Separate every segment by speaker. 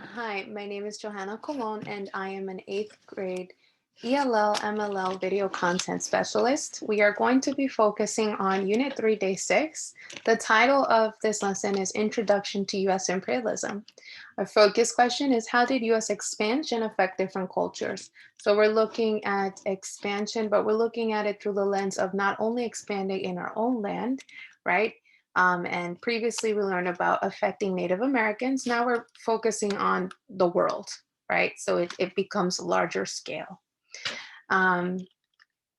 Speaker 1: Hi, my name is Johanna Colon, and I am an eighth grade ELL MLL video content specialist. We are going to be focusing on Unit 3, Day 6. The title of this lesson is Introduction to U.S. Imperialism. Our focus question is, how did U.S. expansion affect different cultures? So we're looking at expansion, but we're looking at it through the lens of not only expanding in our own land, right? And previously we learned about affecting Native Americans. Now we're focusing on the world, right? So it becomes larger scale. Um,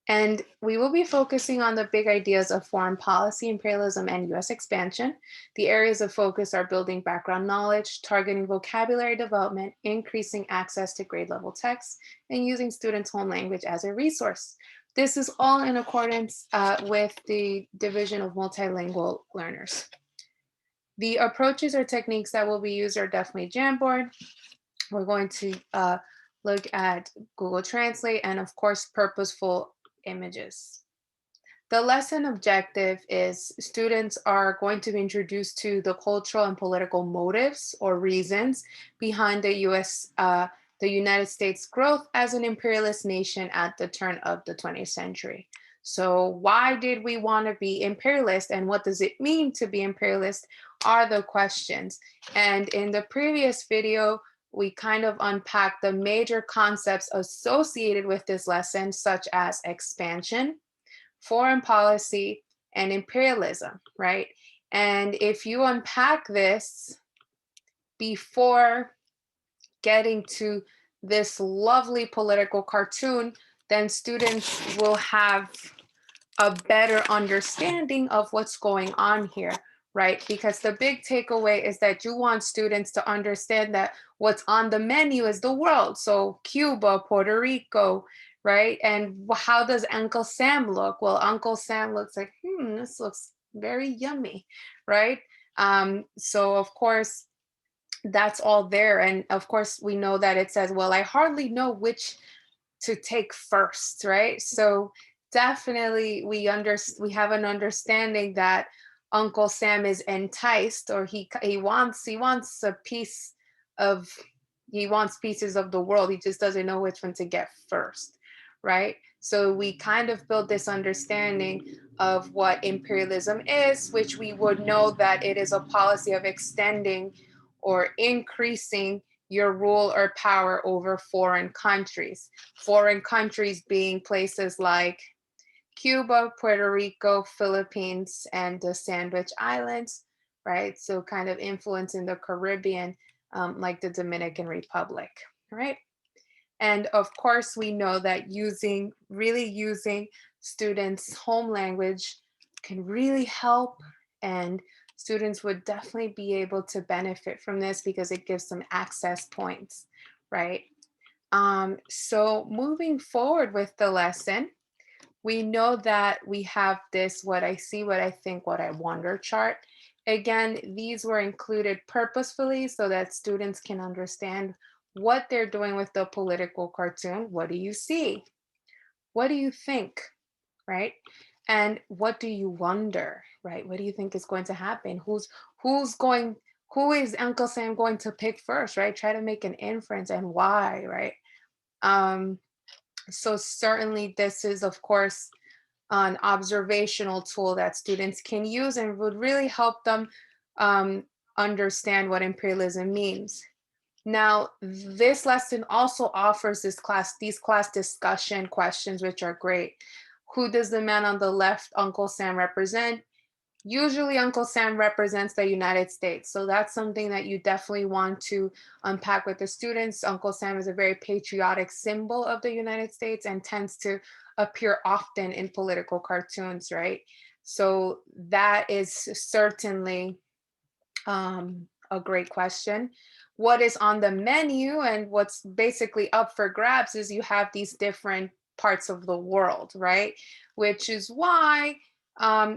Speaker 1: and we will be focusing on the big ideas of foreign policy, imperialism, and US expansion. The areas of focus are building background knowledge, targeting vocabulary development, increasing access to grade level texts, and using students' home language as a resource. This is all in accordance with the Division of Multilingual Learners. The approaches or techniques that will be used are definitely Jamboard. We're going to look at Google Translate and, of course, purposeful images. The lesson objective is students are going to be introduced to the cultural and political motives or reasons behind the United States growth as an imperialist nation at the turn of the 20th century. So why did we want to be imperialist and what does it mean to be imperialist are the questions. And in the previous video, we kind of unpacked the major concepts associated with this lesson, such as expansion, foreign policy, and imperialism, right? And if you unpack this before getting to this lovely political cartoon, then students will have a better understanding of what's going on here, right? Because the big takeaway is that you want students to understand that what's on the menu is the world. So Cuba, Puerto Rico, right? And how does Uncle Sam look? Well, Uncle Sam looks like, this looks very yummy, right? So of course, that's all there. And of course, we know that it says, well, I hardly know which to take first, right? So definitely we have an understanding that Uncle Sam is enticed, or he wants a piece of he wants pieces of the world. He just doesn't know which one to get first, right? So we kind of build this understanding of what imperialism is, which we would know that it is a policy of extending or increasing your rule or power over foreign countries. Foreign countries being places like Cuba, Puerto Rico, Philippines, and the Sandwich Islands, right? So kind of influencing the Caribbean, like the Dominican Republic, right? And of course, we know that really using students' home language can really help, and students would definitely be able to benefit from this because it gives them access points, right? So moving forward with the lesson, we know that we have this what I see, what I think, what I wonder chart. Again, these were included purposefully so that students can understand what they're doing with the political cartoon. What do you see? What do you think? Right? And what do you wonder? Right? What do you think is going to happen? Who is Uncle Sam going to pick first? Right? Try to make an inference and why, right? So certainly this is, of course, an observational tool that students can use and would really help them understand what imperialism means. Now, this lesson also offers these class discussion questions, which are great. Who does the man on the left, Uncle Sam, represent? Usually Uncle Sam represents the United States. So that's something that you definitely want to unpack with the students. Uncle Sam is a very patriotic symbol of the United States and tends to appear often in political cartoons, right? So that is certainly a great question. What is on the menu and what's basically up for grabs is you have these different parts of the world, right? Which is why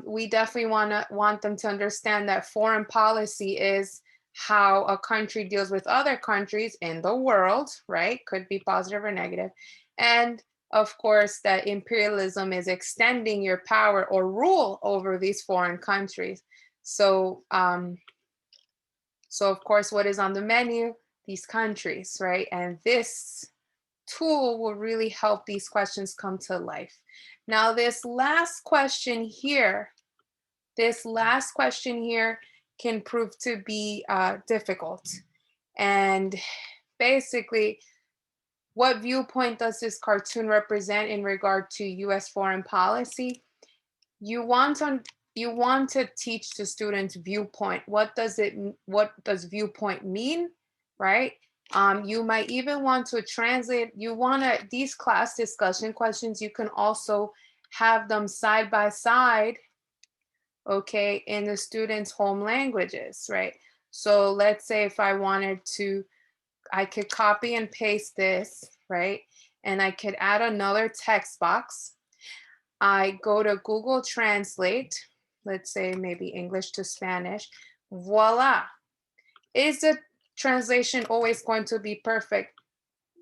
Speaker 1: we definitely want them to understand that foreign policy is how a country deals with other countries in the world, right? Could be positive or negative. And of course, that imperialism is extending your power or rule over these foreign countries. So of course, what is on the menu? these countries, right? And this tool will really help these questions come to life. Now, this last question here can prove to be difficult. And basically, what viewpoint does this cartoon represent in regard to US foreign policy? You want to teach the students viewpoint. What does viewpoint mean, right? You might even want to translate. These class discussion questions, you can also have them side by side, okay, in the students' home languages, right? So let's say if I wanted to, I could copy and paste this, right? And I could add another text box. I go to Google Translate, let's say maybe English to Spanish, voila. Is the translation always going to be perfect?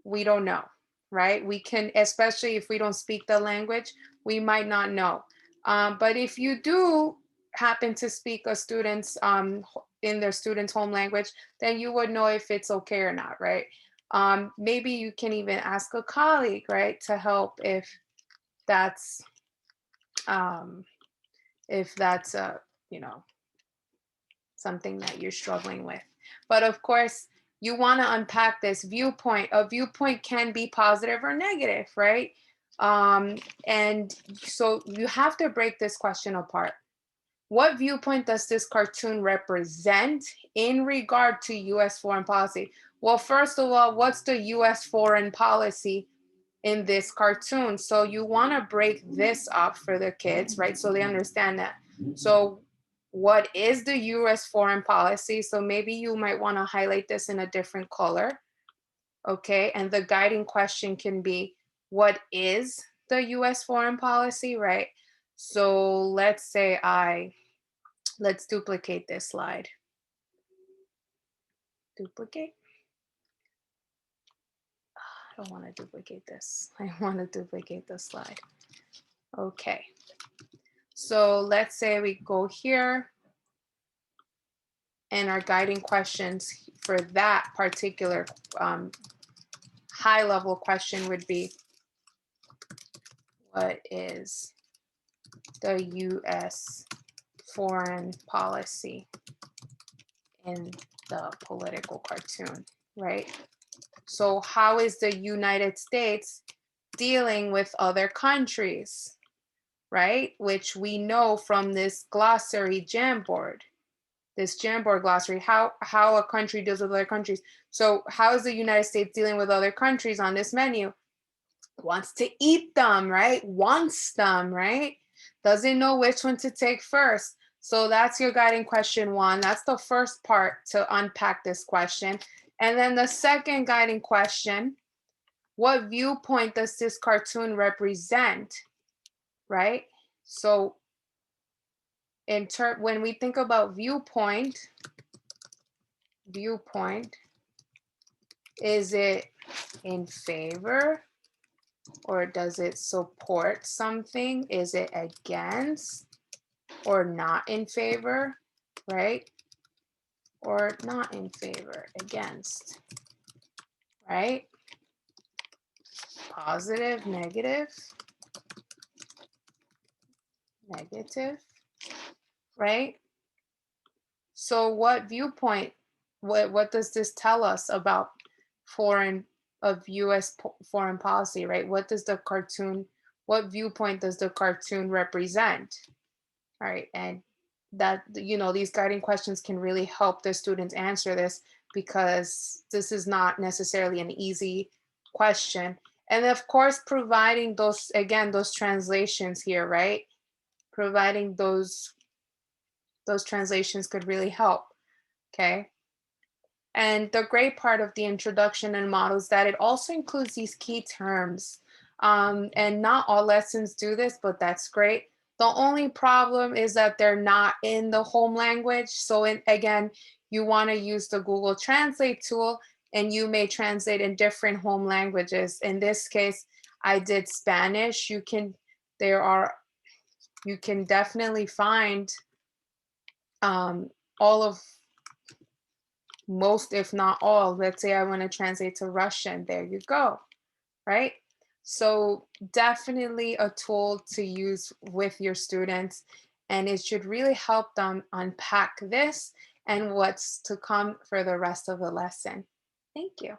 Speaker 1: We don't know, right? We can, especially if we don't speak the language, we might not know. But if you do happen to speak a student's in their student's home language, then you would know if it's okay or not, right? Maybe you can even ask a colleague, right, to help that's um, if that's you know, something that you're struggling with. But of course, you want to unpack this viewpoint. A viewpoint can be positive or negative, right? And so you have to break this question apart. What viewpoint does this cartoon represent in regard to US foreign policy? Well, first of all, what's the US foreign policy in this cartoon? So you want to break this up for the kids, right? So they understand that. So what is the US foreign policy? So maybe you might want to highlight this in a different color. Okay. And the guiding question can be, what is the US foreign policy, right? So let's say let's duplicate this slide. Duplicate. I don't want to duplicate this. I want to duplicate the slide. Okay. So let's say we go here and our guiding questions for that particular high level question would be, what is the US foreign policy in the political cartoon, right? So how is the United States dealing with other countries, right? Which we know from this glossary Jamboard. This Jamboard glossary, how a country deals with other countries. So how is the United States dealing with other countries on this menu? Wants to eat them, right? Wants them, right? Doesn't know which one to take first. So that's your guiding question one. That's the first part to unpack this question. And then the second guiding question, what viewpoint does this cartoon represent, right? So when we think about viewpoint, is it in favor or does it support something? Is it against or not in favor, right? Or not in favor, against, right? Positive, negative, right? So what viewpoint, what does this tell us about US foreign policy, right? What viewpoint does the cartoon represent? All right, and that, these guiding questions can really help the students answer this, because this is not necessarily an easy question. And of course, providing those translations here, right? Providing those translations could really help, okay? And the great part of the introduction and model is that it also includes these key terms. And not all lessons do this, but that's great. The only problem is that they're not in the home language. So again, you want to use the Google Translate tool, and you may translate in different home languages. In this case, I did Spanish. You can definitely find all of most, if not all. Let's say I want to translate to Russian. There you go, right? So, definitely a tool to use with your students, and it should really help them unpack this and what's to come for the rest of the lesson. Thank you.